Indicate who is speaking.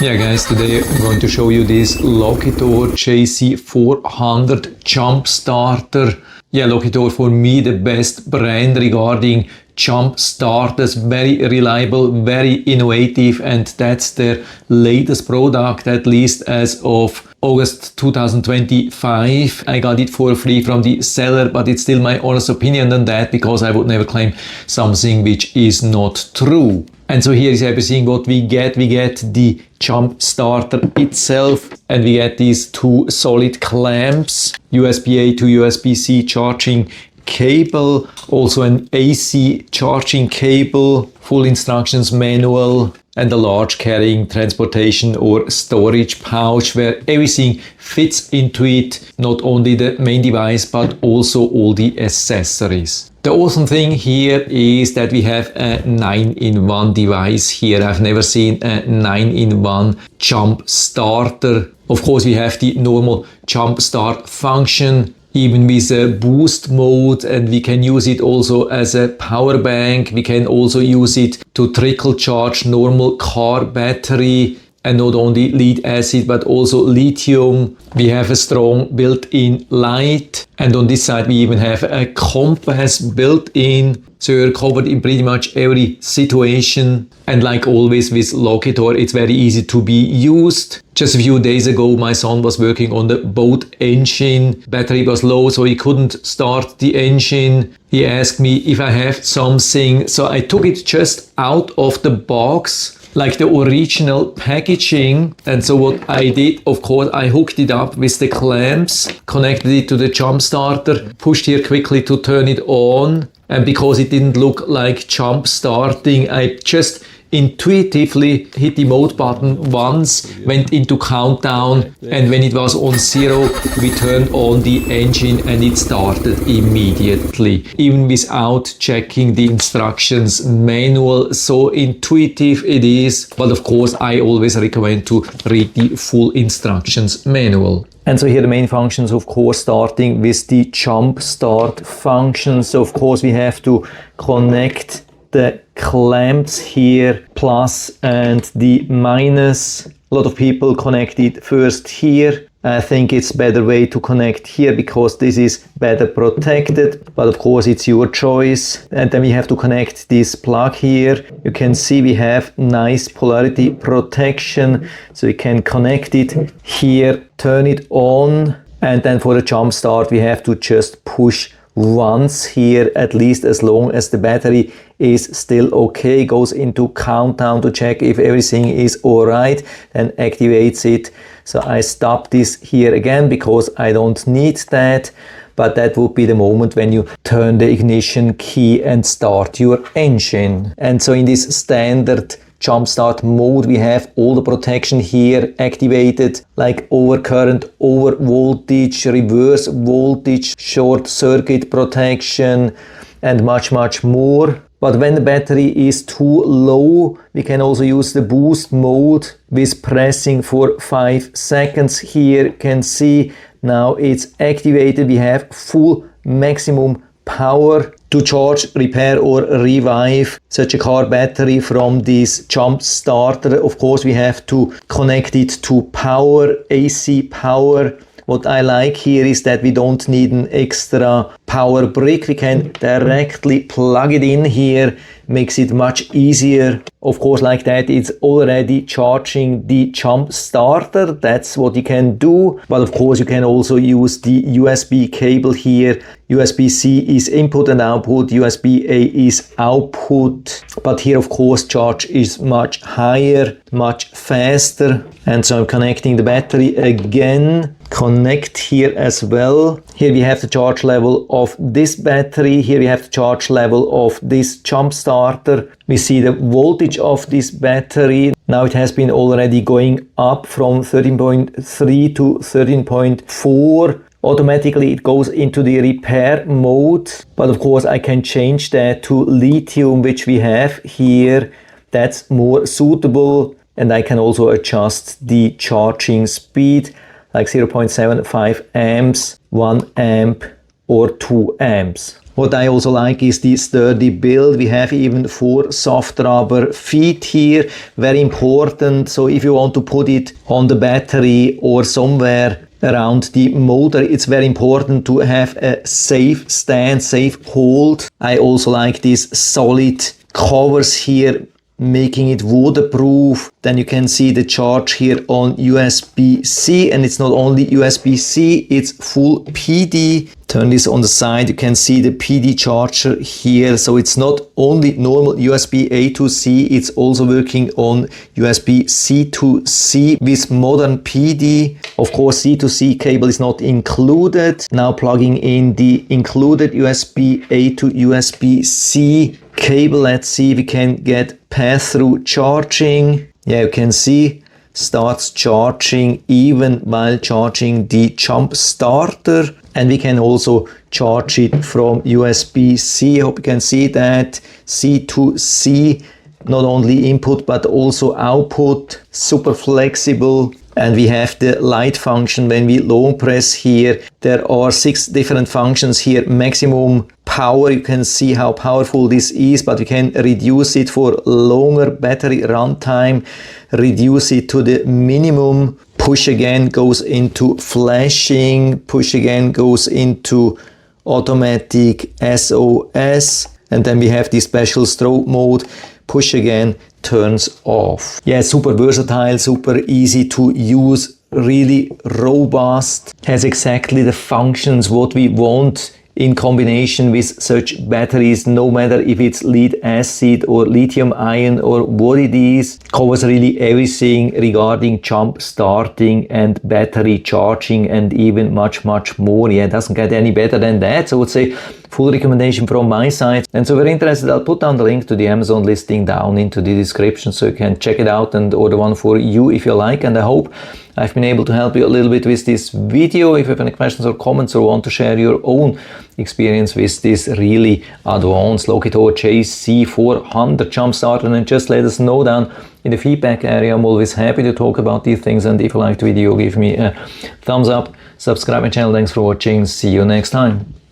Speaker 1: Yeah guys, today I'm going to show you this LOKITHOR JC400 jump starter. Yeah, LOKITHOR for me the best brand regarding jump starters, very reliable, very innovative, and that's their latest product, at least as of August 2025. I got it for free from the seller, but it's still my honest opinion on that, because I would never claim something which is not true. And so here is everything what we get. We get the jump starter itself, and we get these two solid clamps, USB-A to USB-C charging cable, also an AC charging cable, full instructions manual, and a large carrying transportation or storage pouch where everything fits into it, not only the main device but also all the accessories. The awesome thing here is that we have a 9-in-1 device here. I've never seen a 9-in-1 jump starter. Of course, we have the normal jump start function, even with a boost mode, and we can use it also as a power bank. We can also use it to trickle charge normal car battery, and not only lead acid but also lithium. We have a strong built-in light, and on this side we even have a compass built in, so you're covered in pretty much every situation. And like always with LOKITHOR, it's very easy to be used. Just a few days ago my son was working on the boat engine. Battery was low, so he couldn't start the engine. He asked me if I have something, so I took it just out of the box, like the original packaging. And so what I did, of course, I hooked it up with the clamps, connected it to the jump starter, pushed here quickly to turn it on. And because it didn't look like jump starting, I just intuitively hit the mode button once, went into countdown, and when it was on 0, we turned on the engine and it started immediately, even without checking the instructions manual. So intuitive it is, but of course I always recommend to read the full instructions manual. And so here the main functions, of course, starting with the jump start function. So of course we have to connect the clamps here, plus and the minus. A lot of people connect it first here. I think it's a better way to connect here because this is better protected, but of course it's your choice. And then we have to connect this plug here. You can see we have nice polarity protection, so you can connect it here, turn it on, and then for the jump start we have to just push once here, at least as long as the battery is still okay, goes into countdown to check if everything is alright, then activates it. So I stop this here again because I don't need that, but that would be the moment when you turn the ignition key and start your engine. And so in this standard jump start mode we have all the protection here activated, like over current, over voltage, reverse voltage, short circuit protection, and much more. But when the battery is too low, we can also use the boost mode with pressing for 5 seconds. Here you can see now it's activated. We have full maximum power to charge, repair or revive such a car battery from this jump starter. Of course we have to connect it to power, AC power. What I like here is that we don't need an extra power brick. We can directly plug it in here, makes it much easier. Of course, like that, it's already charging the jump starter. That's what you can do. But of course, you can also use the USB cable here. USB-C is input and output, USB-A is output. But here, of course, charge is much higher, much faster. And so I'm connecting the battery again. Connect here as well. Here we have the charge level of this battery. Here we have the charge level of this jump starter. We see the voltage of this battery. Now it has been already going up from 13.3 to 13.4. Automatically it goes into the repair mode. But of course I can change that to lithium, which we have here. That's more suitable. And I can also adjust the charging speed, like 0.75 amps, 1 amp or 2 amps. What I also like is the sturdy build. We have even 4 soft rubber feet here, very important. So if you want to put it on the battery or somewhere around the motor, it's very important to have a safe stand, safe hold. I also like these solid covers here, making it waterproof. Then you can see the charge here on USB-C, and it's not only USB-C, it's full PD. Turn this on the side, you can see the PD charger here. So it's not only normal USB-A to C, it's also working on USB-C to C with modern PD. Of course, C to C cable is not included. Now plugging in the included USB-A to USB-C cable. Let's see if we can get pass-through charging. Yeah, you can see starts charging even while charging the jump starter, and we can also charge it from USB-C. I hope you can see that. C to C, not only input but also output, super flexible. And we have the light function. When we long press here, there are 6 different functions here. Maximum power, you can see how powerful this is, but you can reduce it for longer battery runtime, reduce it to the minimum. Push again goes into flashing, push again goes into automatic SOS, and then we have the special strobe mode. Push again turns off. Yeah, super versatile, super easy to use, really robust, has exactly the functions what we want in combination with such batteries, no matter if it's lead acid or lithium ion or what it is. Covers really everything regarding jump starting and battery charging, and even much more. Yeah, it doesn't get any better than that. So I would say full recommendation from my side. And so if you're interested, I'll put down the link to the Amazon listing down into the description, so you can check it out and order one for you if you like. And I hope I've been able to help you a little bit with this video. If you have any questions or comments or want to share your own experience with this really advanced LOKITHOR JC400 jump starter, then just let us know down in the feedback area. I'm always happy to talk about these things, and if you liked the video, give me a thumbs up, subscribe my channel. Thanks for watching, see you next time.